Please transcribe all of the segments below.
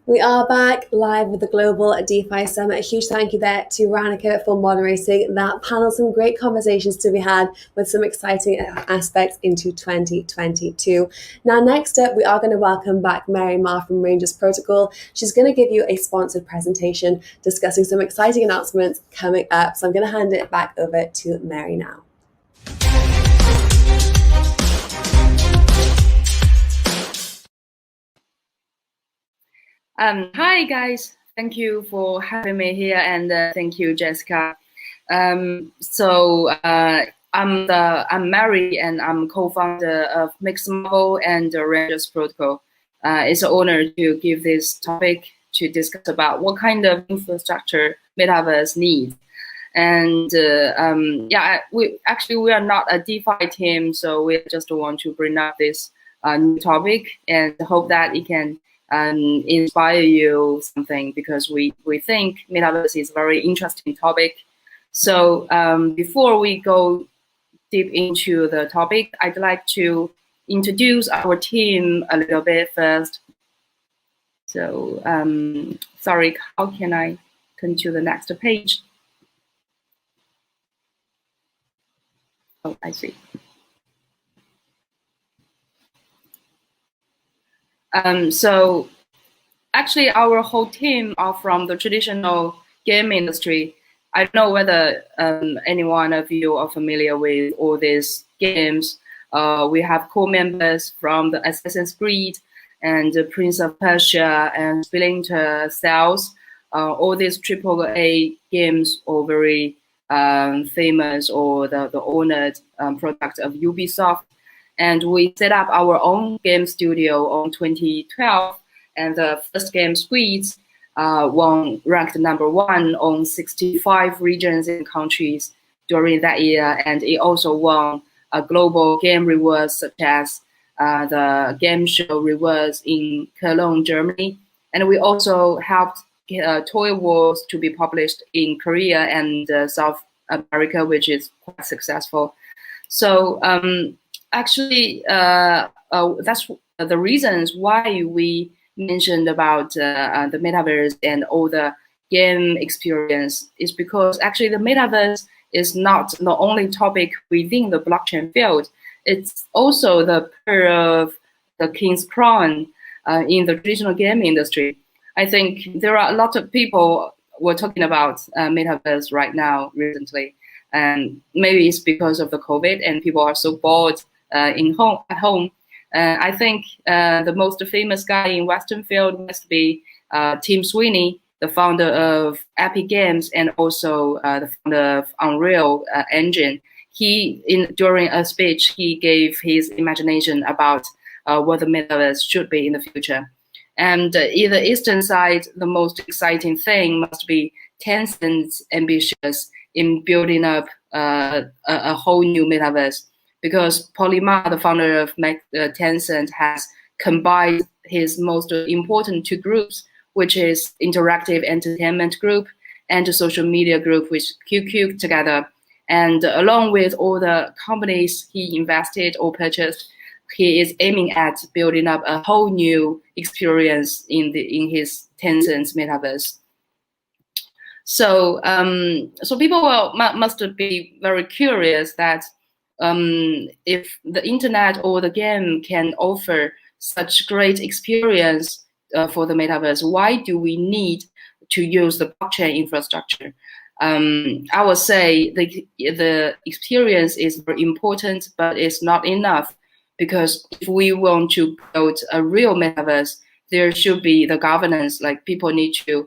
We are back live with the Global DeFi Summit. A huge thank you there to Ranika for moderating that panel. Some great conversations to be had with some exciting aspects into 2022. Now, next up, we are going to welcome back Mary Ma from Rangers Protocol. She's going to give you a sponsored presentation discussing some exciting announcements coming up. So I'm going to hand it back over to Mary now. Hi guys, thank you for having me here, and thank you, Jessica. I'm Mary, and I'm co-founder of Mixed Marvel and Rangers Protocol. It's an honor to give this topic to discuss about what kind of infrastructure Metaverse needs. And we are not a DeFi team, so we just want to bring up this new topic and hope that it can inspire you something, because we think Metaverse is a very interesting topic. So before we go deep into the topic, I'd like to introduce our team a little bit first. So sorry, how can I come to the next page? Oh, I see. So actually, our whole team are from the traditional game industry. I don't know whether any one of you are familiar with all these games. We have core members from the Assassin's Creed and the Prince of Persia and Splinter Cells. All these AAA games are very famous, or the honored product of Ubisoft. And we set up our own game studio in 2012, and the first game, Squeeds, ranked #1 on 65 regions and countries during that year, and it also won a global game rewards, such as the game show rewards in Cologne, Germany. And we also helped Toy Wars to be published in Korea and South America, which is quite successful. So actually, that's the reasons why we mentioned about the Metaverse and all the game experience, is because actually the Metaverse is not the only topic within the blockchain field. It's also the pearl of the king's crown in the traditional game industry. I think there are a lot of people who are talking about Metaverse right now recently, and maybe it's because of the COVID and people are so bored at home. I think the most famous guy in Western field must be Tim Sweeney, the founder of Epic Games and also the founder of Unreal Engine. During a speech, he gave his imagination about what the Metaverse should be in the future. And in the Eastern side, the most exciting thing must be Tencent's ambitious in building up a whole new Metaverse. Because Polly Ma, the founder of Tencent, has combined his most important two groups, which is interactive entertainment group and the social media group, which QQ together. And along with all the companies he invested or purchased, he is aiming at building up a whole new experience in his Tencent's Metaverse. So people must be very curious that if the internet or the game can offer such great experience for the Metaverse, why do we need to use the blockchain infrastructure? I would say the experience is very important, but it's not enough, because if we want to build a real Metaverse, there should be the governance. Like, people need to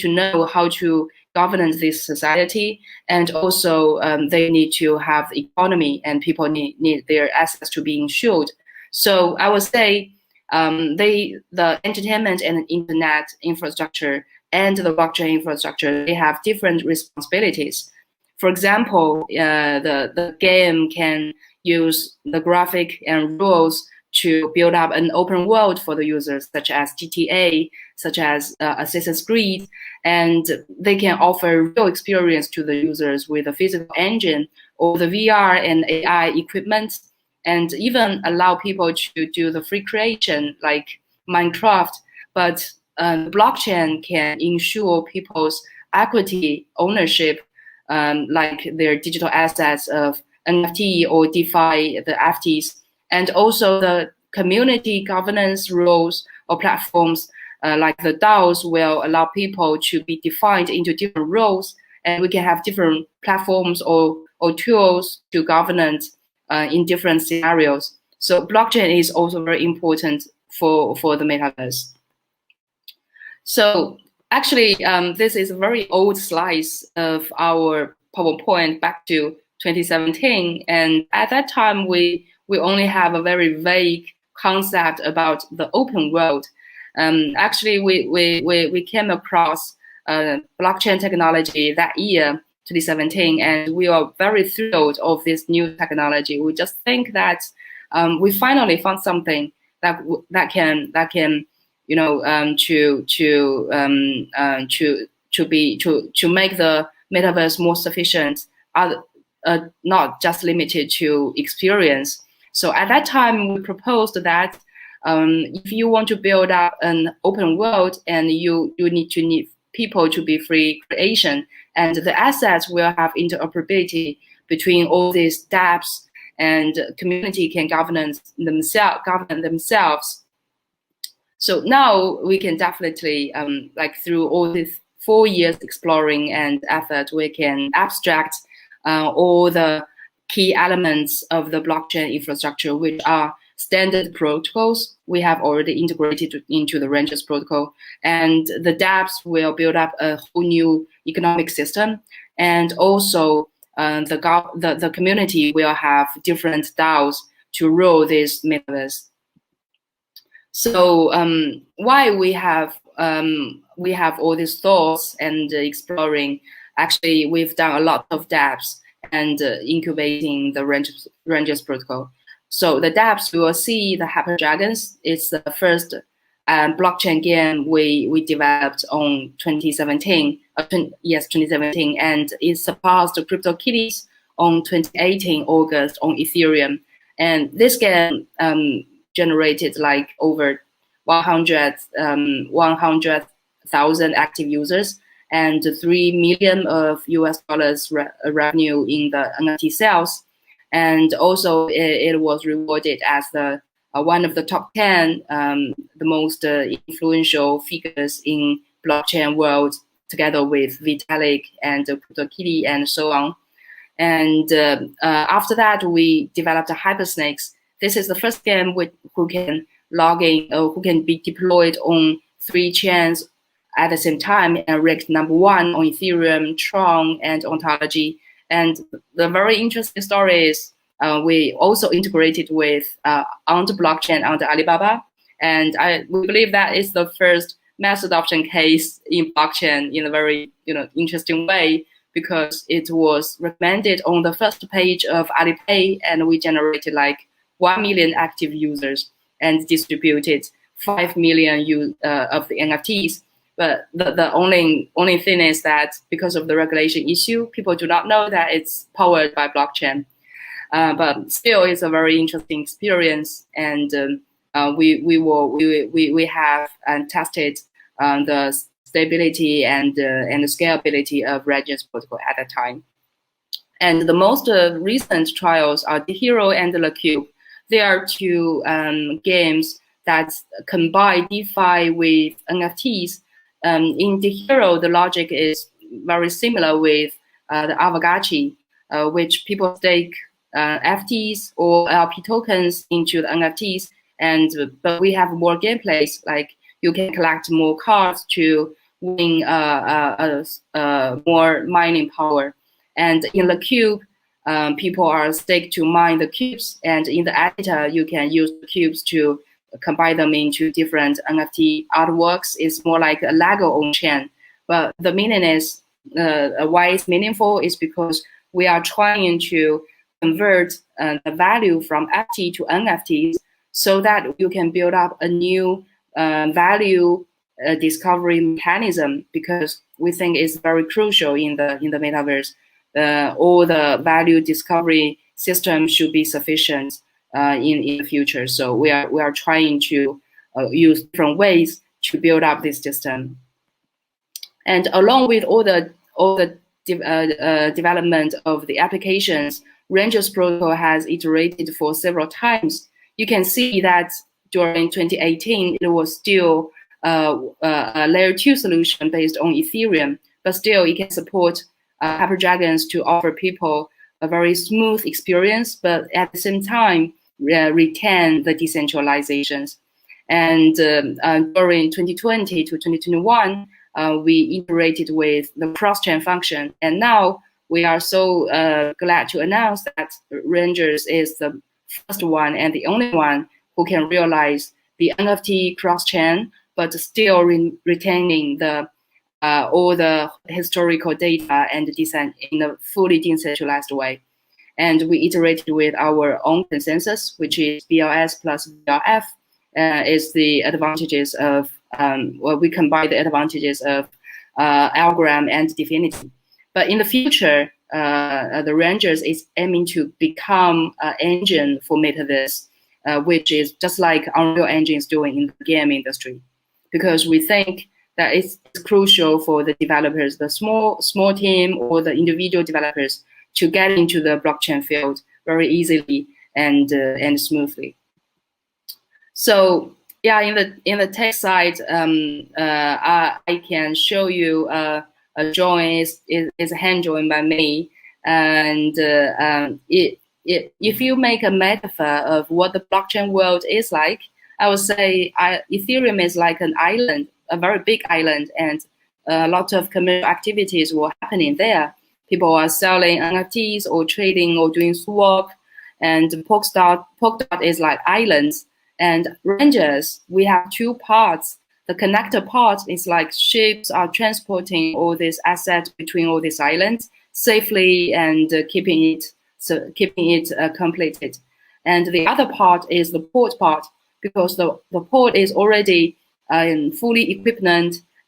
know how to govern this society, and also they need to have the economy, and people need their assets to be insured. So I would say the entertainment and internet infrastructure and the blockchain infrastructure, they have different responsibilities. For example, the game can use the graphic and rules to build up an open world for the users, such as GTA, such as Assassin's Creed, and they can offer real experience to the users with a physical engine or the VR and AI equipment, and even allow people to do the free creation like Minecraft but blockchain can ensure people's equity ownership, like their digital assets of NFT or DeFi, the FTs, and also the community governance rules or platforms like the DAOs will allow people to be defined into different roles, and we can have different platforms or tools to governance in different scenarios. So blockchain is also very important for the metaverse. So actually, this is a very old slice of our PowerPoint back to 2017, and at that time we only have a very vague concept about the open world. Actually, we came across blockchain technology that year, 2017, and we are very thrilled of this new technology. We just think that we finally found something that can to make the metaverse more sufficient, not just limited to experience. So at that time, we proposed that if you want to build up an open world, and you need people to be free creation, and the assets will have interoperability between all these dApps, and community can govern themselves. So now we can definitely, like through all these 4 years exploring and effort, we can abstract all the key elements of the blockchain infrastructure, which are standard protocols we have already integrated into the Ranges protocol. And the dApps will build up a whole new economic system. And also the community will have different DAOs to rule this metaverse. So why we have all these thoughts and exploring, actually we've done a lot of dApps and incubating the Ranges protocol. So the dApps, you will see the Hyper Dragons. It's the first blockchain game we developed on 2017. 2017, and it surpassed the Crypto Kitties on 2018 August on Ethereum. And this game generated like over 100,000 active users and $3 million of US dollars revenue in the NFT sales. And also it was rewarded as the one of the top 10 the most influential figures in blockchain world, together with Vitalik and CryptoKitty and so on. And after that, we developed a Hypersnakes. This is the first game who can log in, who can be deployed on 3 chains at the same time and ranked #1 on Ethereum, Tron, and Ontology. And the very interesting story is we also integrated with on the blockchain on the Alibaba, and we believe that is the first mass adoption case in blockchain in a very interesting way, because it was recommended on the first page of Alipay, and we generated like 1 million active users and distributed 5 million of the NFTs. But the only thing is that because of the regulation issue, people do not know that it's powered by blockchain. But still, it's a very interesting experience, and we have tested the stability and the scalability of Ranges protocol at that time. And the most recent trials are the Hero and the Cube. They are 2 games that combine DeFi with NFTs. In the Hero, the logic is very similar with the Avagachi, which people stake FTs or LP tokens into the NFTs, but we have more gameplays, like you can collect more cards to win more mining power. And in the Cube, people are staked to mine the cubes, and in the editor, you can use the cubes to combine them into different NFT artworks. It's more like a Lego on chain. But the meaning is, why it's meaningful is because we are trying to convert the value from FT to NFTs so that you can build up a new value discovery mechanism, because we think it's very crucial in the metaverse. All the value discovery system should be sufficient in the future. So we are trying to use different ways to build up this system. And along with all the development of the applications, Rangers protocol has iterated for several times. You can see that during 2018, it was still a layer 2 solution based on Ethereum, but still it can support Hyperdragons to offer people a very smooth experience, but at the same time retain the decentralizations. And during 2020 to 2021, we iterated with the cross-chain function, and now we are so glad to announce that Rangers is the first one and the only one who can realize the NFT cross-chain, but still retaining the all the historical data and in a fully decentralized way. And we iterated with our own consensus, which is BLS plus BLF, is the advantages of, well, we combine the advantages of Algorand and Dfinity. But in the future, the Rangers is aiming to become an engine for Metaverse, which is just like Unreal Engine is doing in the game industry, because we think that it's crucial for the developers, the small team or the individual developers, to get into the blockchain field very easily and smoothly. So yeah, in the tech side, I can show you a drawing is a hand drawing by me, and if you make a metaphor of what the blockchain world is like, I would say Ethereum is like an island, a very big island, and a lot of commercial activities were happening there. People are selling NFTs or trading or doing swap, and Polkadot is like islands. And Rangers, we have two parts. The connector part is like ships are transporting all these assets between all these islands safely and keeping it completed. And the other part is the port part, because the port is already fully equipped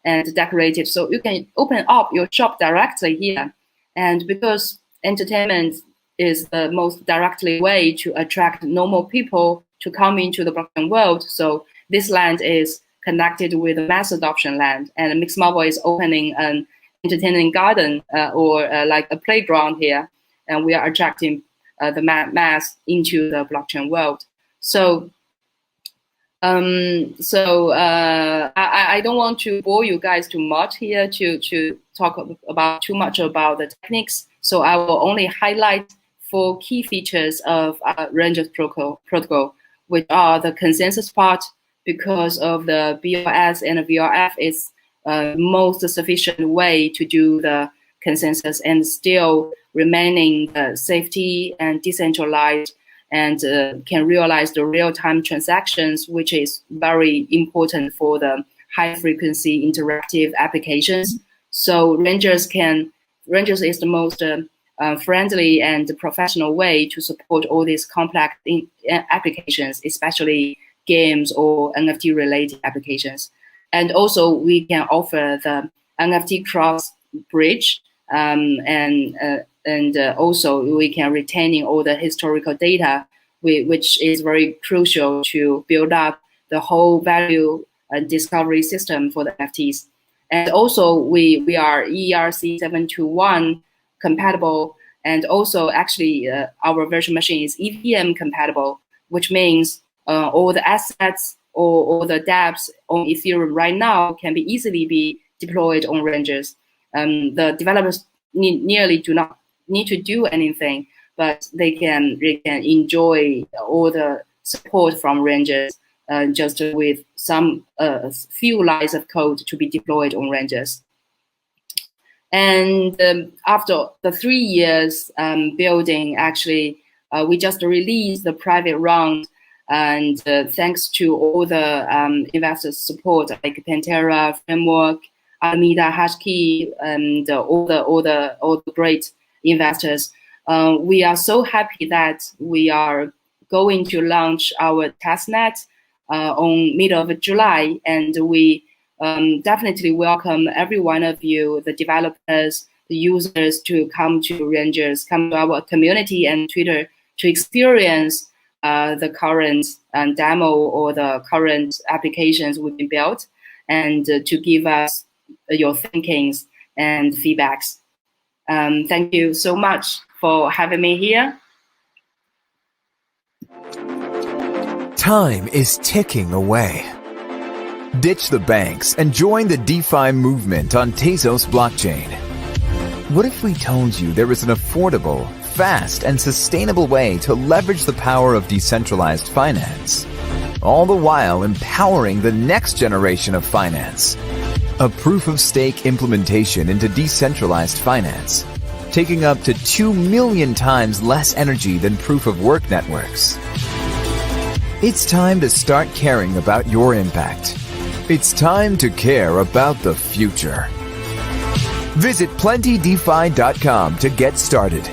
and decorated, so you can open up your shop directly here. And because entertainment is the most directly way to attract normal people to come into the blockchain world, so this land is connected with mass adoption land, and Mixmobile is opening an entertainment garden or like a playground here, and we are attracting the mass into the blockchain world. So I don't want to bore you guys too much here to talk about too much about the techniques. So I will only highlight 4 key features of Rangers protocol, which are the consensus part, because of the BLS and the VRF is most sufficient way to do the consensus and still remaining safety and decentralized, and can realize the real-time transactions, which is very important for the high-frequency interactive applications. So Rangers is the most friendly and professional way to support all these complex applications, especially games or NFT-related applications. And also, we can offer the NFT cross bridge, and also we can retaining all the historical data, which is very crucial to build up the whole value and discovery system for the NFTs. And also we are ERC 721 compatible, and also actually our virtual machine is EVM compatible, which means all the assets or all the dApps on Ethereum right now can be easily be deployed on Rangers. The developers nearly do not need to do anything, but they can enjoy all the support from Rangers just with some few lines of code to be deployed on Rangers. And after the 3 years building, actually, we just released the private round, and thanks to all the investors' support, like Pantera, Framework, Alameda, Hashkey, and all the great investors, we are so happy that we are going to launch our testnet on middle of July, and we definitely welcome every one of you, the developers, the users, to come to Rangers, come to our community and Twitter to experience the current demo or the current applications we've built. and to give us your thinkings and feedbacks. Thank you so much for having me here. Time is ticking away. Ditch the banks and join the DeFi movement on Tezos blockchain. What if we told you there is an affordable, fast, and sustainable way to leverage the power of decentralized finance, all the while empowering the next generation of finance? A proof-of-stake implementation into decentralized finance, taking up to 2 million times less energy than proof-of-work networks. It's time to start caring about your impact. It's time to care about the future. Visit plentydefi.com to get started.